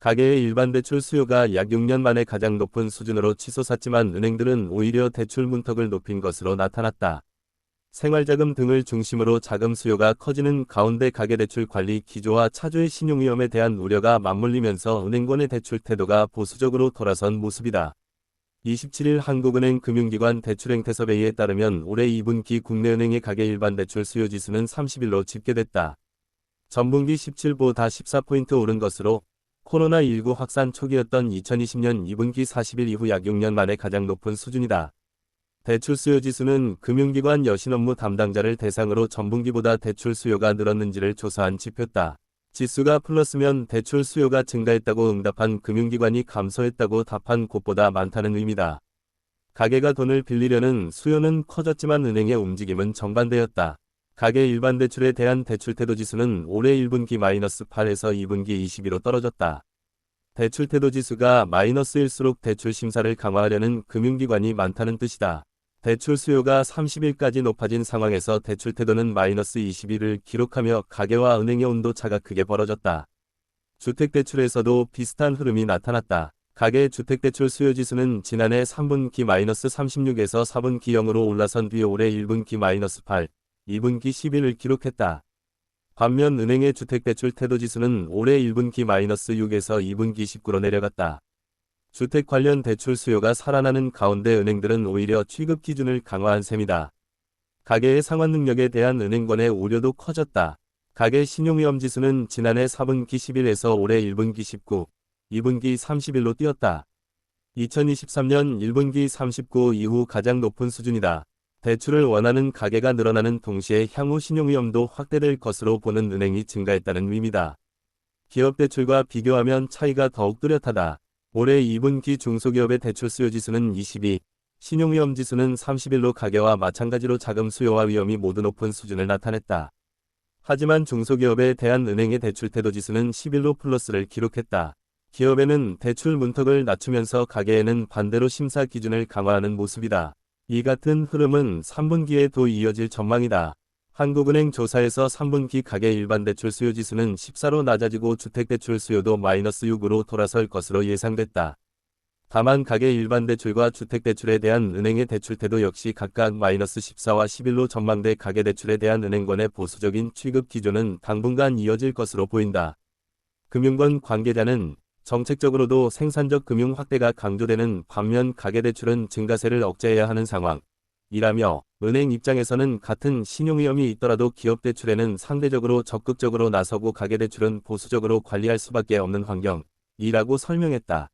가계의 일반 대출 수요가 약 6년 만에 가장 높은 수준으로 치솟았지만 은행들은 오히려 대출 문턱을 높인 것으로 나타났다. 생활자금 등을 중심으로 자금 수요가 커지는 가운데 가계대출 관리 기조와 차주의 신용위험에 대한 우려가 맞물리면서 은행권의 대출 태도가 보수적으로 돌아선 모습이다. 27일 한국은행 금융기관 대출행태섭회의에 따르면 올해 2분기 국내은행의 가계 일반 대출 수요 지수는 30일로 집계됐다. 전분기 17보다 14포인트 오른 것으로 코로나19 확산 초기였던 2020년 2분기 40일 이후 약 6년 만에 가장 높은 수준이다. 대출 수요 지수는 금융기관 여신 업무 담당자를 대상으로 전분기보다 대출 수요가 늘었는지를 조사한 지표다. 지수가 플러스면 대출 수요가 증가했다고 응답한 금융기관이 감소했다고 답한 곳보다 많다는 의미다. 가계가 돈을 빌리려는 수요는 커졌지만 은행의 움직임은 정반대였다. 가계 일반 대출에 대한 대출 태도 지수는 올해 1분기 -8에서 2분기 22로 떨어졌다. 대출 태도 지수가 마이너스일수록 대출 심사를 강화하려는 금융기관이 많다는 뜻이다. 대출 수요가 30일까지 높아진 상황에서 대출 태도는 -21을 기록하며 가계와 은행의 온도차가 크게 벌어졌다. 주택대출에서도 비슷한 흐름이 나타났다. 가계 주택대출 수요지수는 지난해 3분기 -36에서 4분기 0으로 올라선 뒤 올해 1분기 -8, 2분기 11을 기록했다. 반면 은행의 주택대출 태도지수는 올해 1분기 -6에서 2분기 19로 내려갔다. 주택 관련 대출 수요가 살아나는 가운데 은행들은 오히려 취급 기준을 강화한 셈이다. 가계의 상환 능력에 대한 은행권의 우려도 커졌다. 가계 신용위험 지수는 지난해 4분기 11에서 올해 1분기 19, 2분기 31로 뛰었다. 2023년 1분기 39 이후 가장 높은 수준이다. 대출을 원하는 가계가 늘어나는 동시에 향후 신용위험도 확대될 것으로 보는 은행이 증가했다는 의미다. 기업 대출과 비교하면 차이가 더욱 뚜렷하다. 올해 2분기 중소기업의 대출 수요 지수는 22, 신용위험 지수는 31로 가계와 마찬가지로 자금 수요와 위험이 모두 높은 수준을 나타냈다. 하지만 중소기업에 대한 은행의 대출 태도 지수는 11로 플러스를 기록했다. 기업에는 대출 문턱을 낮추면서 가계에는 반대로 심사 기준을 강화하는 모습이다. 이 같은 흐름은 3분기에도 이어질 전망이다. 한국은행 조사에서 3분기 가계 일반 대출 수요 지수는 14로 낮아지고 주택대출 수요도 -6으로 돌아설 것으로 예상됐다. 다만 가계 일반 대출과 주택대출에 대한 은행의 대출 태도 역시 각각 -14와 11로 전망돼 가계대출에 대한 은행권의 보수적인 취급 기조는 당분간 이어질 것으로 보인다. 금융권 관계자는 정책적으로도 생산적 금융 확대가 강조되는 반면 가계대출은 증가세를 억제해야 하는 상황이라며 은행 입장에서는 같은 신용위험이 있더라도 기업 대출에는 상대적으로 적극적으로 나서고 가계대출은 보수적으로 관리할 수밖에 없는 환경이라고 설명했다.